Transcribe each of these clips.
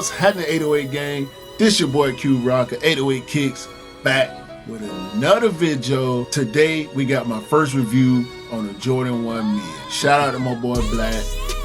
What's happening, 808 gang? This your boy Q Rocker, 808 Kicks, back with another video. Today we got my first review on the Jordan 1 mid. Shout out to my boy Black,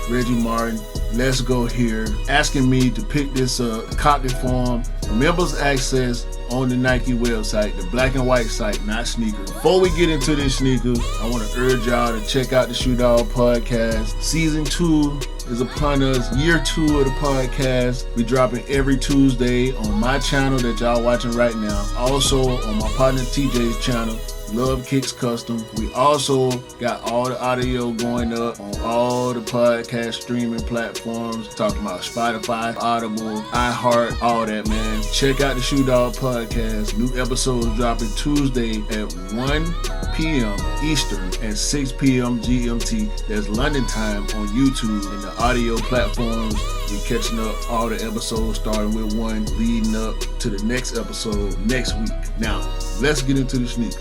Reggie Martin, Let's Go Here, asking me to pick this up, copy form, members access on the Nike website, the black and white site, not sneaker. Before we get into this sneaker, I want to urge y'all to check out the Shoot Dog podcast. Season 2 is upon us, year 2 of the podcast. We dropping every Tuesday on my channel that y'all watching right now. Also on my partner TJ's channel, Love Kicks Custom. We also got all the audio going up on all the podcast streaming platforms, talking about Spotify, Audible, iHeart, all that, man. Check out the Shoot Dog podcast. New episodes dropping Tuesday at 1 p.m. Eastern and 6 p.m. GMT. That's London time on YouTube and the audio platforms. We catching up all the episodes, starting with one, leading up to the next episode next week. Now, let's get into the sneaker.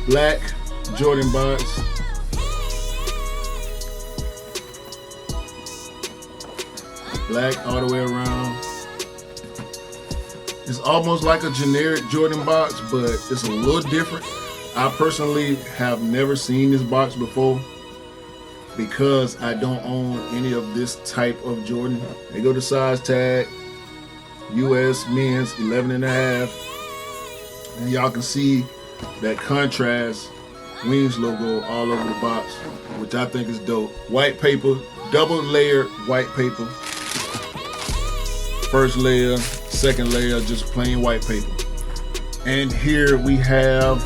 Black Jordan box. Black all the way around. It's almost like a generic Jordan box, but it's a little different. I personally have never seen this box before because I don't own any of this type of Jordan. They go to size tag, US men's 11.5. And y'all can see that contrast Wings logo all over the box, which I think is dope. White paper, double layered white paper. First layer, second layer, just plain white paper. And here we have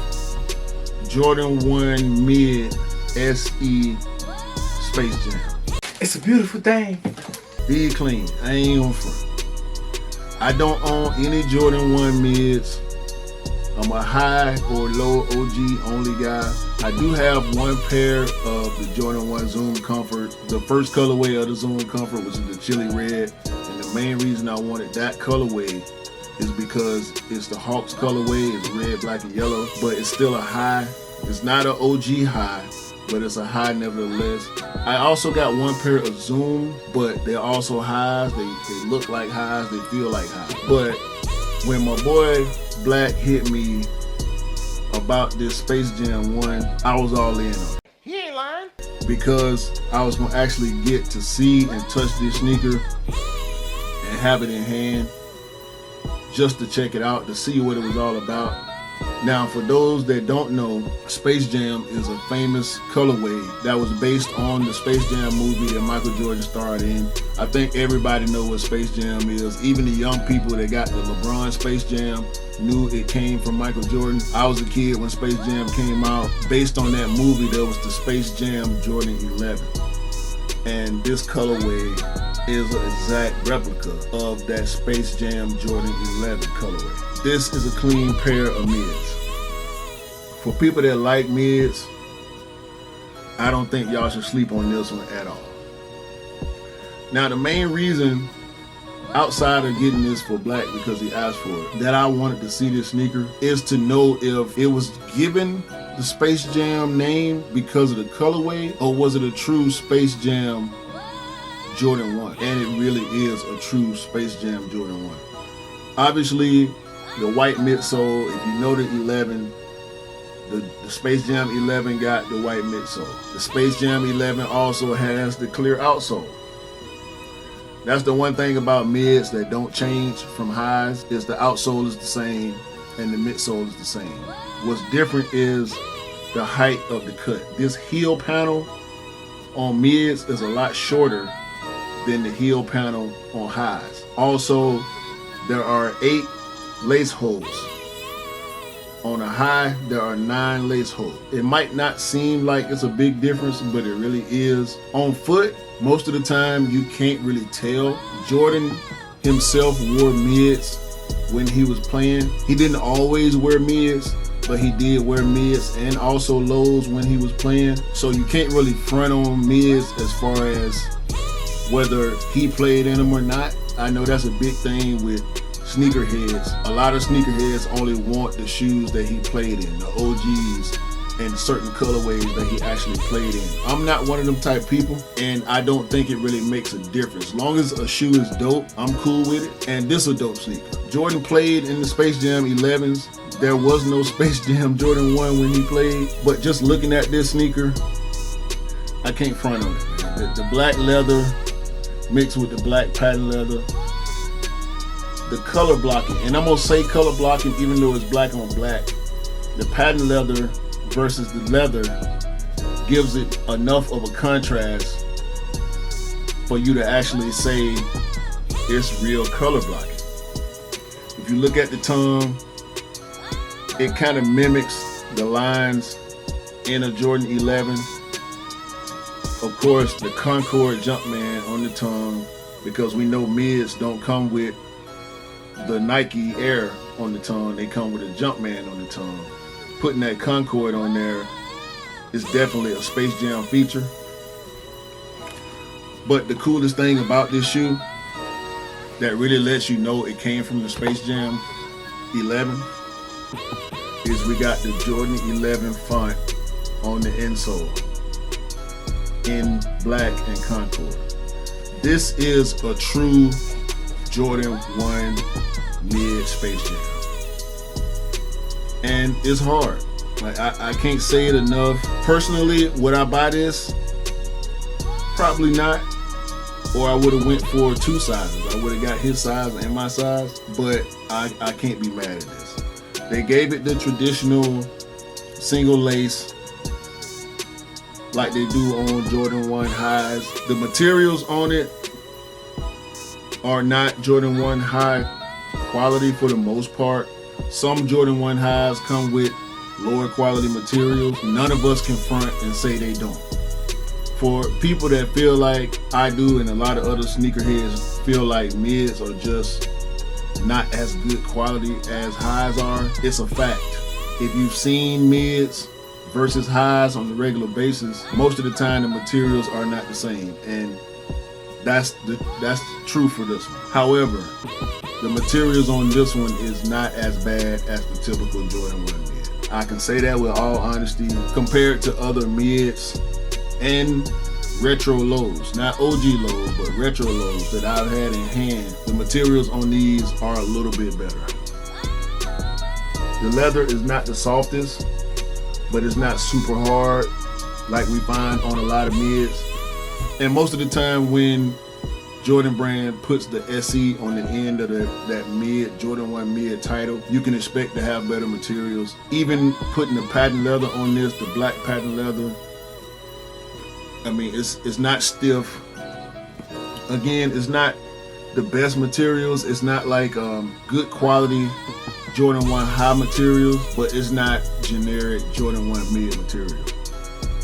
Jordan 1 Mid SE Space Jam. It's a beautiful thing. Be clean, I ain't on front. I don't own any Jordan 1 mids. I'm a high or low OG only guy. I do have one pair of the Jordan 1 Zoom Comfort. The first colorway of the Zoom Comfort was the chili red. And the main reason I wanted that colorway is because it's the Hawks colorway. It's red, black, and yellow. But it's still a high. It's not an OG high, but it's a high nevertheless. I also got one pair of Zoom, but they're also highs. They look like highs. They feel like highs. But when my boy Black hit me about this Space Jam 1, I was all in on it. He ain't lying. Because I was gonna actually get to see and touch this sneaker and have it in hand just to check it out, to see what it was all about. Now, for those that don't know, Space Jam is a famous colorway that was based on the Space Jam movie that Michael Jordan starred in. I think everybody knows what Space Jam is. Even the young people that got the LeBron Space Jam knew it came from Michael Jordan. I was a kid when Space Jam came out. Based on that movie, there was the Space Jam Jordan 11. And this colorway is an exact replica of that Space Jam Jordan 11 colorway. This is a clean pair of mids. For people that like mids, I don't think y'all should sleep on this one at all. Now, the main reason, outside of getting this for Black because he asked for it, that I wanted to see this sneaker is to know if it was given the Space Jam name because of the colorway, or was it a true Space Jam Jordan 1? And it really is a true Space Jam Jordan 1. Obviously, the white midsole, if you know the 11, the Space Jam 11 got the white midsole. The Space Jam 11 also has the clear outsole. That's the one thing about mids that don't change from highs, is the outsole is the same and the midsole is the same. What's different is the height of the cut. This heel panel on mids is a lot shorter than the heel panel on highs. Also, there are 8 lace holes. On a high, there are 9 lace holes. It might not seem like it's a big difference, but it really is. On foot, most of the time you can't really tell. Jordan himself wore mids when he was playing. He didn't always wear mids, but he did wear mids and also lows when he was playing. So you can't really front on mids as far as whether he played in them or not. I know that's a big thing with sneakerheads. A lot of sneakerheads only want the shoes that he played in, the OGs, and certain colorways that he actually played in. I'm not one of them type people, and I don't think it really makes a difference. As long as a shoe is dope, I'm cool with it, and this is a dope sneaker. Jordan played in the Space Jam 11s. There was no Space Jam Jordan 1 when he played, but just looking at this sneaker, I can't front on it, man. The black leather mixed with the black patent leather, the color blocking, and I'm gonna say color blocking even though it's black on black. The patent leather versus the leather gives it enough of a contrast for you to actually say it's real color blocking. If you look at the tongue, it kind of mimics the lines in a Jordan 11. Of course, the Concord Jumpman on the tongue, because we know mids don't come with the Nike Air on the tongue, they come with a Jumpman on the tongue. Putting that Concord on there is definitely a Space Jam feature. But the coolest thing about this shoe that really lets you know it came from the Space Jam 11 is we got the Jordan 11 font on the insole in black and Concord. This is a true Jordan 1 mid Space Jam. And it's hard. Like I can't say it enough. Personally, would I buy this? Probably not. Or I would have went for 2 sizes. I would have got his size and my size. But I can't be mad at this. They gave it the traditional single lace like they do on Jordan 1 highs. The materials on it are not Jordan 1 high quality for the most part. Some Jordan 1 highs come with lower quality materials. None of us can front and say they don't. For people that feel like I do and a lot of other sneakerheads feel like mids are just not as good quality as highs are, it's a fact. If you've seen mids versus highs on a regular basis, most of the time the materials are not the same, and that's true for this one. However, the materials on this one is not as bad as the typical Jordan 1 mid. I can say that with all honesty. Compared to other mids and retro lows, not OG lows, but retro lows that I've had in hand, the materials on these are a little bit better. The leather is not the softest, but it's not super hard like we find on a lot of mids. And most of the time when Jordan brand puts the SE on the end of that mid, Jordan 1 mid title, you can expect to have better materials. Even putting the patent leather on this, the black patent leather, I mean, it's not stiff. Again, it's not the best materials. It's not like good quality Jordan 1 high materials, but it's not generic Jordan 1 mid material.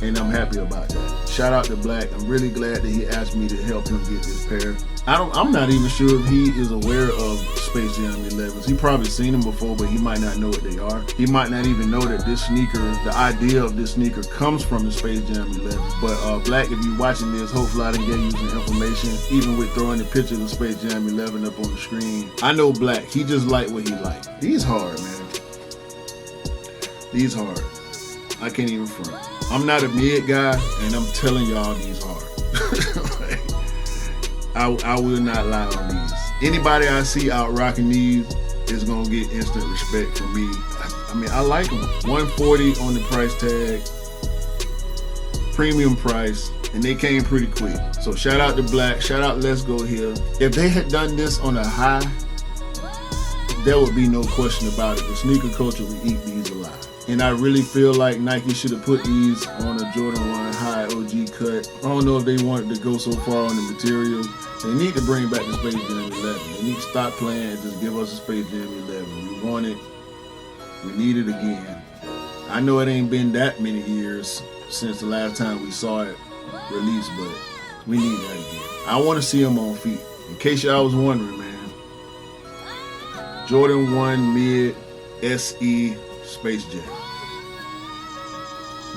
And I'm happy about that. Shout out to Black. I'm really glad that he asked me to help him get this pair. I'm not even sure if he is aware of Space Jam 11s. He probably seen them before, but he might not know what they are. He might not even know that this sneaker, the idea of this sneaker comes from the Space Jam 11. But Black, if you're watching this, hopefully I done gave you some information, even with throwing the picture of the Space Jam 11 up on the screen. I know Black, he just like what he like. These hard, man. These hard. I can't even front. I'm not a mid guy, and I'm telling y'all these hard. Like, I will not lie on these. Anybody I see out rocking these is gonna get instant respect from me. I mean, I like them. $140 on the price tag, premium price, and they came pretty quick. So shout out to Black, shout out Let's Go here. If they had done this on a high, there would be no question about it. The sneaker culture would eat these alive. And I really feel like Nike should have put these on a Jordan 1 high OG cut. I don't know if they wanted to go so far on the materials. They need to bring back the Space Jam 11. They need to stop playing and just give us a Space Jam 11. We want it. We need it again. I know it ain't been that many years since the last time we saw it released, but we need that again. I want to see them on feet. In case y'all was wondering, man. Jordan 1 Mid SE Space Jam.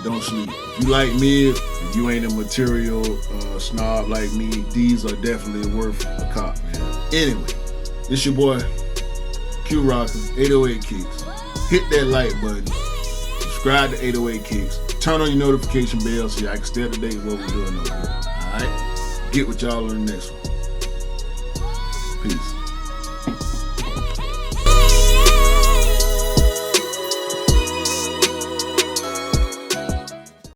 Don't sleep. If you like mid, if you ain't a material snob like me, these are definitely worth a cop, man. Anyway, this your boy Q Rocker, 808 Kicks. Hit that like button, subscribe to 808 Kicks. Turn on your notification bell so y'all can stay up to date with what we're doing over here. Alright? Get with y'all on the next one. Peace.